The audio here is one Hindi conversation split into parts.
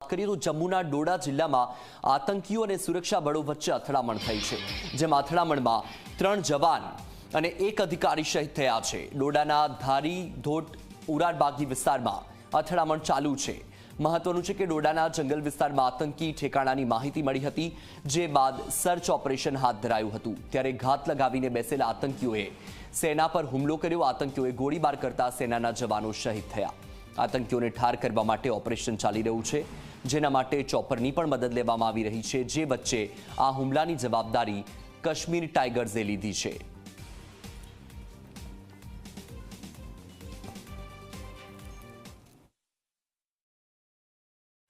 કરીએ તો જમ્મુના ડોડા જિલ્લામાં આતંકીઓ અને સુરક્ષા બળો વચ્ચે અથડામણ થઈ છે, જેમાં અથડામણમાં 3 જવાન અને 1 અધિકારી શહીદ થયા છે। ડોડાના ધારી ધોટ ઉરારબાગી વિસ્તારમાં અથડામણ ચાલુ છે। મહત્વનું છે કે ડોડાના જંગલ વિસ્તારમાં આતંકી ઠેકાણાની માહિતી મળી હતી, જે બાદ સર્ચ ઓપરેશન હાથ ધરાયું હતું। ત્યારે ઘાત લગાવીને બેસેલા આતંકીઓએ સેના પર હુમલો કર્યો। આતંકીઓએ ગોળીબાર કરતા સેનાના જવાનો શહીદ થયા। આતંકીઓને ઠાર કરવા માટે ઓપરેશન ચાલી રહ્યું છે, જેના માટે ચોપરની પણ મદદ લેવામાં આવી રહી છે, જે વચ્ચે આ હુમલાની જવાબદારી કાશ્મીર ટાઇગર્સે લીધી છે।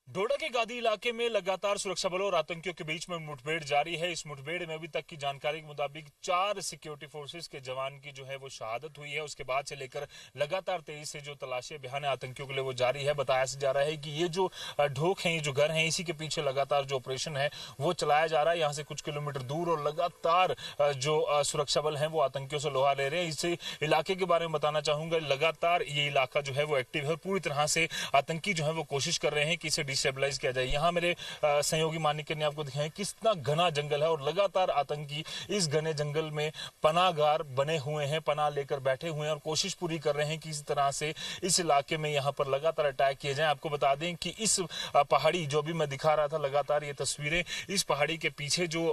डोडा के गादी इलाके में लगातार सुरक्षा बलों और आतंकियों के बीच में मुठभेड़ जारी है। इस मुठभेड़ में अभी तक की जानकारी के मुताबिक 4 सिक्योरिटी फोर्सेस के जवान की जो है वो शहादत हुई है। उसके बाद से लेकर लगातार तेजी से जो तलाशी अभियान है आतंकियों के लिए वो जारी है। बताया जा रहा है कि ये जो ढोक है, ये जो घर है, इसी के पीछे लगातार जो ऑपरेशन है वो चलाया जा रहा है। यहाँ से कुछ किलोमीटर दूर और लगातार जो सुरक्षा बल है वो आतंकियों से लोहा ले रहे हैं। इस इलाके के बारे में बताना चाहूंगा, लगातार ये इलाका जो है वो एक्टिव है। पूरी तरह से आतंकी जो है वो कोशिश कर रहे हैं कि इसे डिस्टेबलाइज किया जाए। यहाँ मेरे सहयोगी मानिक ने आपको दिखाया कितना घना जंगल है और लगातार आतंकी इस घने जंगल में पनाहगार बने हुए हैं, पनाह लेकर बैठे हुए हैं और कोशिश पूरी कर रहे हैं कि इस तरह से इस इलाके में यहाँ पर लगातार अटैक किए जाएं। आपको बता दें कि इस पहाड़ी जो भी मैं दिखा रहा था, लगातार ये तस्वीरें, इस पहाड़ी के पीछे जो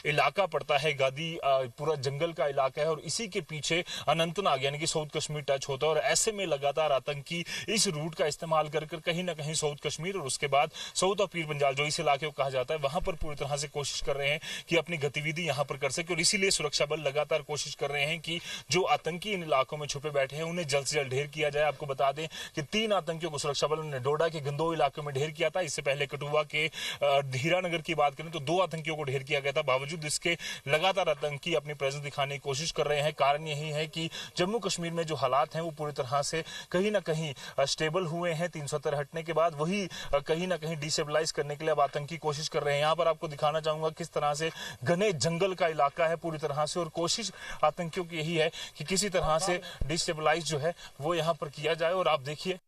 इलाका पड़ता है, गादी पूरा जंगल का इलाका है और इसी के पीछे अनंतनाग यानी कि साउथ कश्मीर टच होता है। और ऐसे में लगातार आतंकी इस रूट का इस्तेमाल कर कहीं ना कहीं साउथ कश्मीर और उसके बाद साउथ ऑफ पीर पंजाल जो इस इलाके को कहा जाता है, वहां पर पूरी तरह से कोशिश कर रहे हैं कि अपनी गतिविधि यहां पर कर सके। और इसीलिए सुरक्षा बल लगातार कोशिश कर रहे हैं कि जो आतंकी इन इलाकों में छुपे बैठे हैं उन्हें जल्द से जल्द ढेर किया जाए। आपको बता दें कि 3 आतंकियों को सुरक्षा बल ने डोडा के गंदोह इलाके में ढेर किया था। इससे पहले कठुआ के हीरानगर की बात करें तो 2 आतंकियों को ढेर किया गया था। बावजूद इसके लगातार आतंकी अपनी प्रेजेंस दिखाने की कोशिश कर रहे हैं। कारण यही है कि जम्मू कश्मीर में जो हालात हैं वो पूरी तरह से कहीं ना कहीं स्टेबल हुए हैं 370 हटने के बाद। वही कहीं ना कहीं डिस्टेबलाइज करने के लिए अब आतंकी कोशिश कर रहे हैं। यहाँ पर आपको दिखाना चाहूंगा किस तरह से घने जंगल का इलाका है पूरी तरह से, और कोशिश आतंकियों की यही है कि किसी तरह से डिस्टेबलाइज जो है वो यहाँ पर किया जाए। और आप देखिए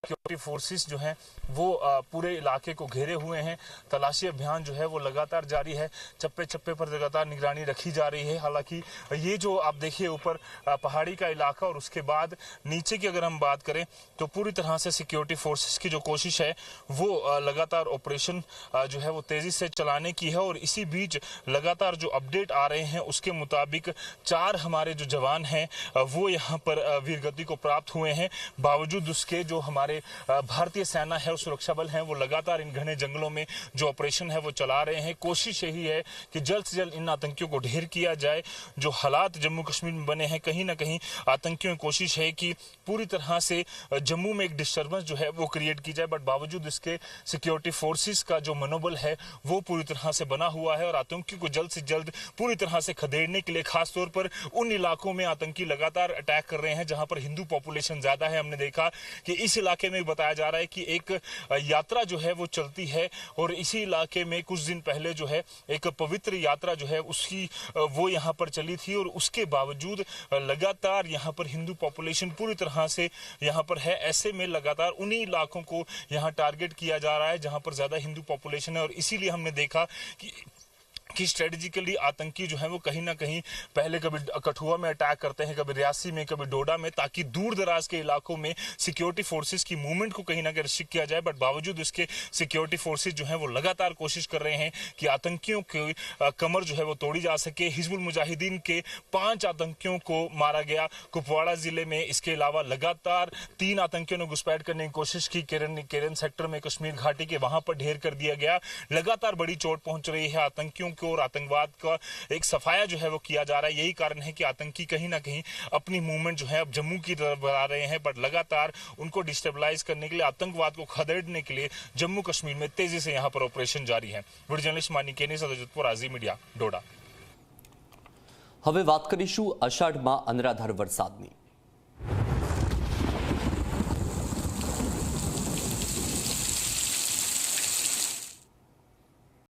सिक्योरिटी फोर्सेस जो हैं वो पूरे इलाके को घेरे हुए हैं। तलाशी अभियान जो है वो लगातार जारी है। चप्पे चप्पे पर लगातार निगरानी रखी जा रही है। हालांकि ये जो आप देखिए ऊपर पहाड़ी का इलाका और उसके बाद नीचे की अगर हम बात करें तो पूरी तरह से सिक्योरिटी फोर्सेस की जो कोशिश है वो लगातार ऑपरेशन जो है वो तेजी से चलाने की है। और इसी बीच लगातार जो अपडेट आ रहे हैं उसके मुताबिक 4 हमारे जो जवान हैं वो यहाँ पर वीरगति को प्राप्त हुए हैं। बावजूद उसके जो हमारे भारतीय सेना है और सुरक्षा बल हैं वो लगातार इन घने जंगलों में जो ऑपरेशन है वो चला रहे हैं। कोशिश यही है कि जल्द से जल्द इन आतंकियों को ढेर किया जाए। जो हालात जम्मू कश्मीर में बने हैं, कहीं ना कहीं आतंकियों की कोशिश है कि पूरी तरह से जम्मू में एक डिस्टर्बेंस जो है वो क्रिएट की जाए। बट बावजूद इसके सिक्योरिटी फोर्सेस का जो मनोबल है वो पूरी तरह से बना हुआ है और आतंकियों को जल्द से जल्द पूरी तरह से खदेड़ने के लिए खासतौर पर उन इलाकों में आतंकी लगातार अटैक कर रहे हैं जहां पर हिंदू पॉपुलेशन ज्यादा है। हमने देखा कि इस इलाके में बताया जा रहा है कि एक यात्रा जो है वो चलती है और इसी इलाके में कुछ दिन पहले जो है एक पवित्र यात्रा जो है उसकी वो यहाँ पर चली थी। और उसके बावजूद लगातार यहाँ पर हिंदू पॉपुलेशन पूरी तरह से यहाँ पर है। ऐसे में लगातार उन्हीं इलाकों को यहाँ टारगेट किया जा रहा है जहाँ पर ज्यादा हिंदू पॉपुलेशन है। और इसीलिए हमने देखा कि स्ट्रेटेजिकली आतंकी जो है वो कहीं ना कहीं पहले कभी कठुआ में अटैक करते हैं, कभी रियासी में, कभी डोडा में, ताकि दूर दराज के इलाकों में सिक्योरिटी फोर्सेस की मूवमेंट को कहीं ना कहीं रिस्ट्रिक्ट किया जाए। बट बावजूद उसके सिक्योरिटी फोर्सेस जो है वो लगातार कोशिश कर रहे हैं कि आतंकियों की कमर जो है वो तोड़ी जा सके। हिजबुल मुजाहिदीन के 5 आतंकियों को मारा गया कुपवाड़ा जिले में। इसके अलावा लगातार 3 आतंकियों ने घुसपैठ करने की कोशिश की केरन सेक्टर में, कश्मीर घाटी के, वहां पर ढेर कर दिया गया। लगातार बड़ी चोट पहुंच रही है आतंकियों और आतंकवाद का एक सफाया जो है वो किया जा रहा है। यही कारण है कि आतंकी कहीं ना कहीं अपनी मूवमेंट जो है अब जम्मू की तरफ बढ़ा रहे हैं। बट लगातार उनको डिस्टेबलाइज करने के लिए, आतंकवाद को खदेड़ने के लिए जम्मू कश्मीर में तेजी से यहाँ पर ऑपरेशन जारी है। वीडियो जर्नलिस्ट मानिक सदजतपुर, आजी मीडिया, डोडा। હવે વાત કરીશું અષાઢમાં અનરાધાર વરસાદની।